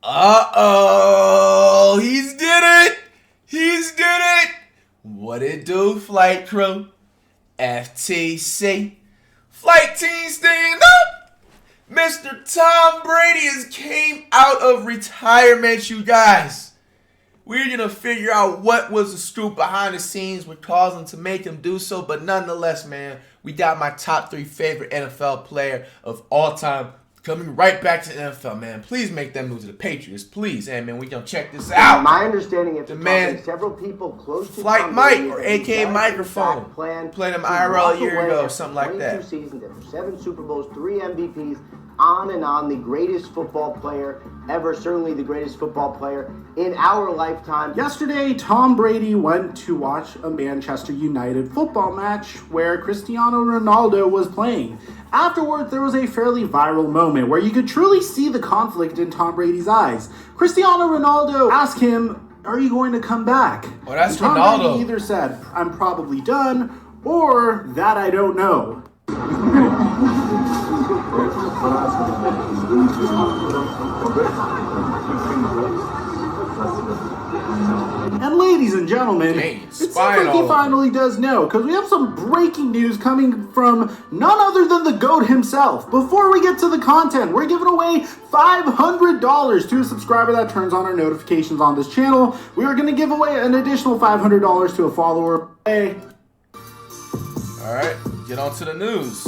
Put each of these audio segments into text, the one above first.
Uh-oh, he's did it. He's did it. What it do, flight crew? FTC. Flight team stand up. Mr. Tom Brady has came out of retirement, you guys. We're going to figure out what was the scoop behind the scenes what caused him to make him do so. But nonetheless, man, we got my top 3 favorite NFL player of all time coming right back to the NFL, man. Please make them move to the Patriots, please. And, man, we going to check this out. My understanding is the man, several people close to Flight Mike, or a.k.a. Microphone. Played him IRL a year ago, something like that. 22 seasons, after 7 Super Bowls, 3 MVPs, on and on, the greatest football player ever, certainly the greatest football player in our lifetime. Yesterday, Tom Brady went to watch a Manchester United football match where Cristiano Ronaldo was playing. Afterwards, there was a fairly viral moment where you could truly see the conflict in Tom Brady's eyes. Cristiano Ronaldo asked him, "Are you going to come back?" Oh, that's Tom Ronaldo. Brady either said, "I'm probably done," or "That I don't know." And ladies and gentlemen, it seems like he finally does know, because we have some breaking news coming from none other than the GOAT himself. Before we get to the content, we're giving away $500 to a subscriber that turns on our notifications on this channel. We are going to give away an additional $500 to a follower. Hey. All right, get on to the news.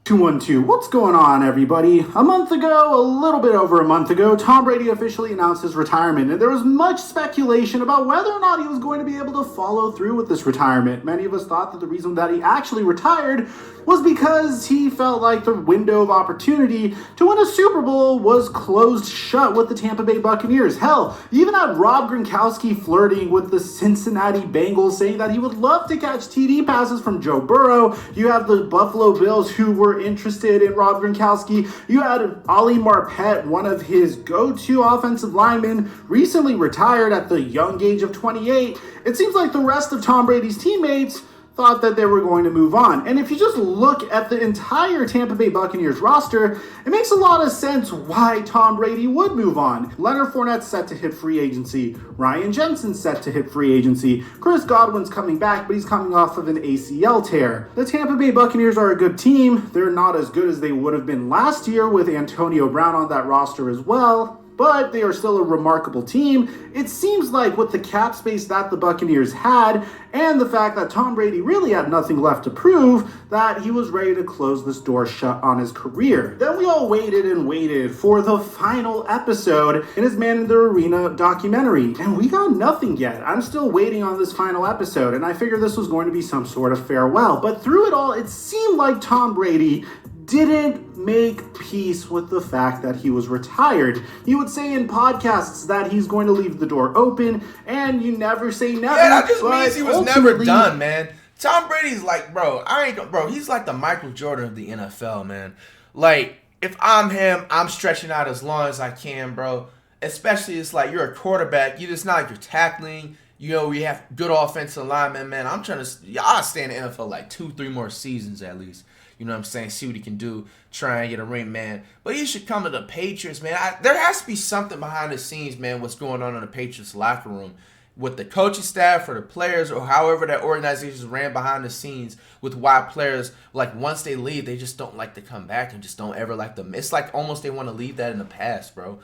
212. What's going on, everybody? A month ago, a little bit over a month ago, Tom Brady officially announced his retirement, and there was much speculation about whether or not he was going to be able to follow through with this retirement. Many of us thought that the reason that he actually retired was because he felt like the window of opportunity to win a Super Bowl was closed shut with the Tampa Bay Buccaneers. Hell, you even had Rob Gronkowski flirting with the Cincinnati Bengals, saying that he would love to catch TD passes from Joe Burrow. You have the Buffalo Bills, who were interested in Rob Gronkowski. You had Ali Marpet, one of his go-to offensive linemen, recently retired at the young age of 28. It seems like the rest of Tom Brady's teammates thought that they were going to move on. And if you just look at the entire Tampa Bay Buccaneers roster, it makes a lot of sense why Tom Brady would move on. Leonard Fournette's set to hit free agency. Ryan Jensen's set to hit free agency. Chris Godwin's coming back, but he's coming off of an ACL tear. The Tampa Bay Buccaneers are a good team. They're not as good as they would have been last year with Antonio Brown on that roster as well, but they are still a remarkable team. It seems like with the cap space that the Buccaneers had, and the fact that Tom Brady really had nothing left to prove, that he was ready to close this door shut on his career. Then we all waited and waited for the final episode in his Man in the Arena documentary, and we got nothing yet. I'm still waiting on this final episode, and I figured this was going to be some sort of farewell. But through it all, it seemed like Tom Brady didn't make peace with the fact that he was retired. He would say in podcasts that he's going to leave the door open, and you never say never. Yeah, that just means he was never done, man. Tom Brady's like, he's like the Michael Jordan of the NFL, man. Like, if I'm him, I'm stretching out as long as I can, bro. Especially, it's like you're a quarterback. You just not like you're tackling. You know, we have good offensive linemen, man. I'll stay in the NFL like 2-3 more seasons at least. You know what I'm saying? See what he can do. Try and get a ring, man. But he should come to the Patriots, man. There has to be something behind the scenes, man, what's going on in the Patriots locker room with the coaching staff or the players or however that organization ran behind the scenes with why players, like, once they leave, they just don't like to come back and just don't ever like them. It's like almost they want to leave that in the past, bro.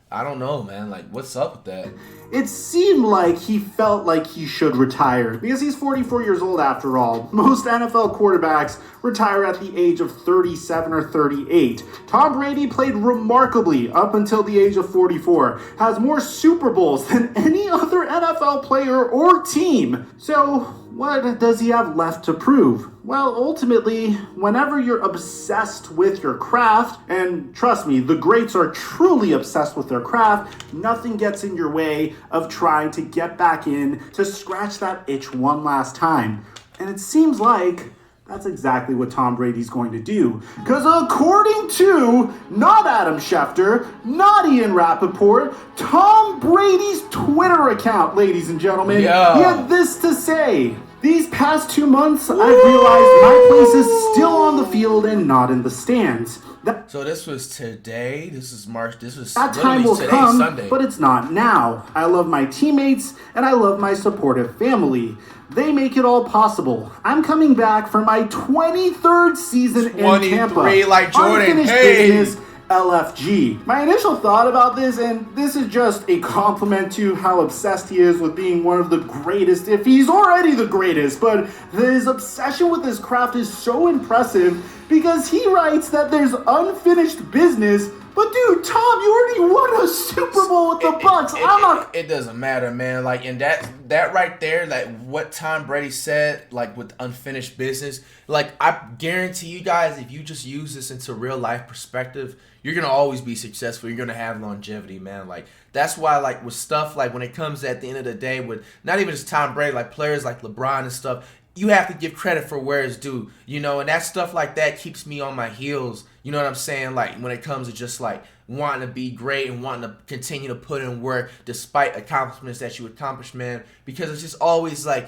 I don't know, man. Like, what's up with that? It seemed like he felt like he should retire because he's 44 years old after all. Most NFL quarterbacks retire at the age of 37 or 38. Tom Brady played remarkably up until the age of 44, has more Super Bowls than any other NFL player or team. So what does he have left to prove? Well, ultimately, whenever you're obsessed with your craft, and trust me, the greats are truly obsessed with their craft, nothing gets in your way of trying to get back in to scratch that itch one last time. And it seems like that's exactly what Tom Brady's going to do. Because according to not Adam Schefter, not Ian Rappaport, Tom Brady's Twitter account, ladies and gentlemen, he had this to say. These past 2 months, I've realized my place is still on the field and not in the stands. So this was today. This is March. This was That time will today, come, Sunday. but it's not now. I love my teammates, and I love my supportive family. They make it all possible. I'm coming back for my 23rd season in Tampa. 23, like Jordan. Unfinished Hey! business, LFG. My initial thought about this, and this is just a compliment to how obsessed he is with being one of the greatest, if he's already the greatest, but his obsession with his craft is so impressive because he writes that there's unfinished business. But dude, Tom, you already won a Super Bowl with the Bucks. It doesn't matter, man. Like, and that right there, like what Tom Brady said, like with unfinished business, like I guarantee you guys, if you just use this into real life perspective, you're gonna always be successful. You're gonna have longevity, man. Like that's why, like with stuff like when it comes at the end of the day, with not even just Tom Brady, like players like LeBron and stuff, you have to give credit for where it's due, you know, and that stuff like that keeps me on my heels. You know what I'm saying? Like when it comes to just like wanting to be great and wanting to continue to put in work despite accomplishments that you accomplish, man, because it's just always like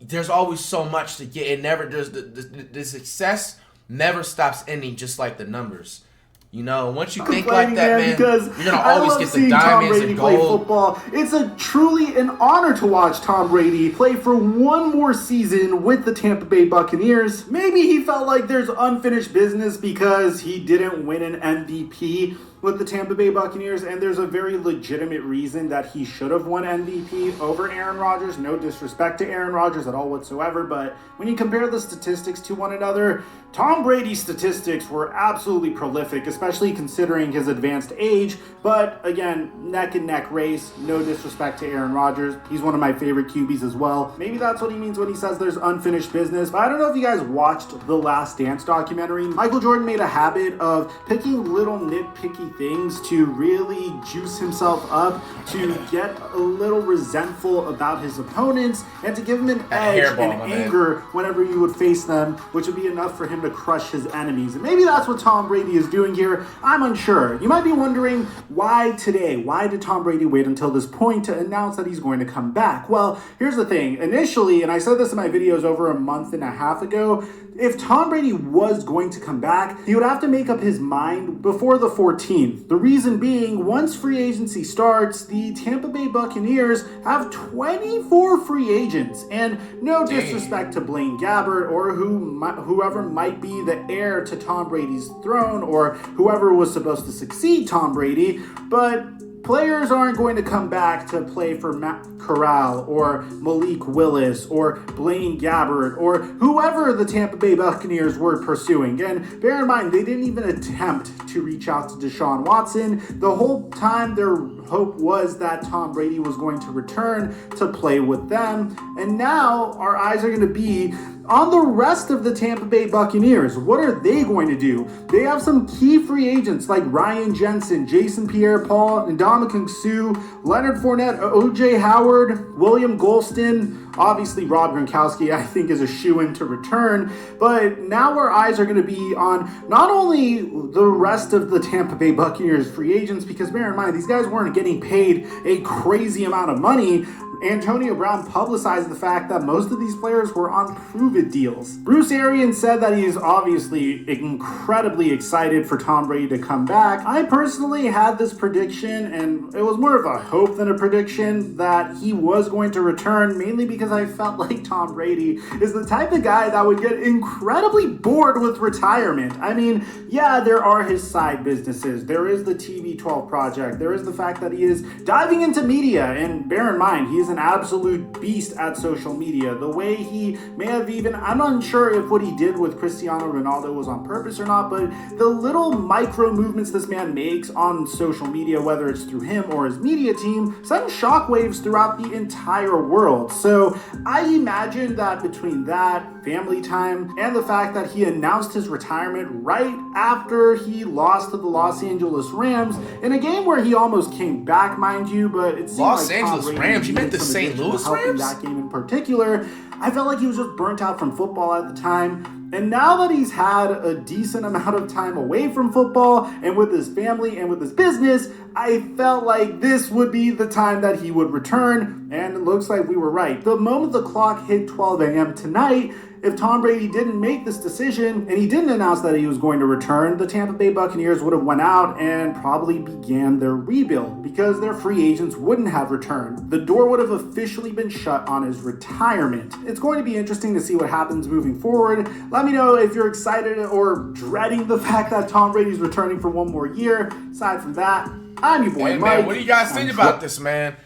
there's always so much to get. It never does. The success never stops ending, just like the numbers. You know, once you think like that, man, because you're gonna always get the diamonds and play gold. Football. It's truly an honor to watch Tom Brady play for one more season with the Tampa Bay Buccaneers. Maybe he felt like there's unfinished business because he didn't win an MVP with the Tampa Bay Buccaneers, and there's a very legitimate reason that he should have won MVP over Aaron Rodgers. No disrespect to Aaron Rodgers at all whatsoever, but when you compare the statistics to one another, Tom Brady's statistics were absolutely prolific, especially considering his advanced age. But again, neck and neck race. No disrespect to Aaron Rodgers. He's one of my favorite QBs as well. Maybe that's what he means when he says there's unfinished business. But I don't know if you guys watched the Last Dance documentary. Michael Jordan made a habit of picking little nitpicky things to really juice himself up, to get a little resentful about his opponents, and to give him an edge and anger whenever you would face them, which would be enough for him to crush his enemies. And maybe that's what Tom Brady is doing here. I'm unsure. You might be wondering, why today? Why did Tom Brady wait until this point to announce that he's going to come back? Well, here's the thing. Initially, and I said this in my videos over a month and a half ago, if Tom Brady was going to come back, he would have to make up his mind before the 14th. The reason being, once free agency starts, the Tampa Bay Buccaneers have 24 free agents. And no disrespect to Blaine Gabbert or whoever might be the heir to Tom Brady's throne or whoever was supposed to succeed Tom Brady, but players aren't going to come back to play for Matt Corral or Malik Willis or Blaine Gabbert or whoever the Tampa Bay Buccaneers were pursuing. And bear in mind, they didn't even attempt to reach out to Deshaun Watson. The whole time their hope was that Tom Brady was going to return to play with them. And now our eyes are going to be on the rest of the Tampa Bay Buccaneers. What are they going to do? They have some key free agents like Ryan Jensen, Jason Pierre-Paul, Ndamukong Suh, Leonard Fournette, O.J. Howard, William Golston. Obviously, Rob Gronkowski, I think, is a shoo-in to return. But now our eyes are going to be on not only the rest of the Tampa Bay Buccaneers free agents, because bear in mind, these guys weren't getting paid a crazy amount of money. Antonio Brown publicized the fact that most of these players were on prove-it deals. Bruce Arians said that he is obviously incredibly excited for Tom Brady to come back. I personally had this prediction, and it was more of a hope than a prediction, that he was going to return, mainly because I felt like Tom Brady is the type of guy that would get incredibly bored with retirement. I mean, yeah, there are his side businesses. There is the TB12 project. There is the fact that he is diving into media, and bear in mind, he is an absolute beast at social media. The way he may have even, I'm not sure if what he did with Cristiano Ronaldo was on purpose or not, but the little micro movements this man makes on social media, whether it's through him or his media team, send shockwaves throughout the entire world. So I imagine that between that, family time, and the fact that he announced his retirement right after he lost to the Los Angeles Rams in a game where he almost came back, mind you, but it seemed Los like Angeles Rams? You meant the St. Louis Rams? That game in particular, I felt like he was just burnt out from football at the time. And now that he's had a decent amount of time away from football and with his family and with his business, I felt like this would be the time that he would return, and it looks like we were right. The moment the clock hit 12 a.m. tonight, if Tom Brady didn't make this decision and he didn't announce that he was going to return, the Tampa Bay Buccaneers would have went out and probably began their rebuild because their free agents wouldn't have returned. The door would have officially been shut on his retirement. It's going to be interesting to see what happens moving forward. Let me know if you're excited or dreading the fact that Tom Brady's returning for one more year. Aside from that, I'm your boy Hey, Mike. man, what do you guys think about this, man?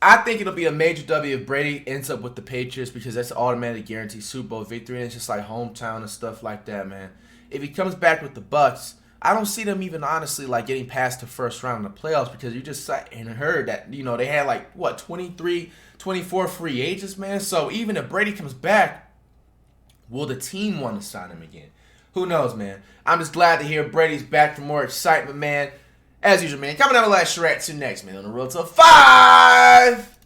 I think it'll be a major W if Brady ends up with the Patriots because that's an automatic guaranteed Super Bowl victory, and it's just like hometown and stuff like that, man. If he comes back with the Bucks, I don't see them even honestly like getting past the first round in the playoffs because you just sat and heard that, you know, they had like, 23, 24 free agents, man. So even if Brady comes back, will the team want to sign him again? Who knows, man? I'm just glad to hear Brady's back for more excitement, man. As usual, man. Coming out of last Shrek to next, man. On the road to 5.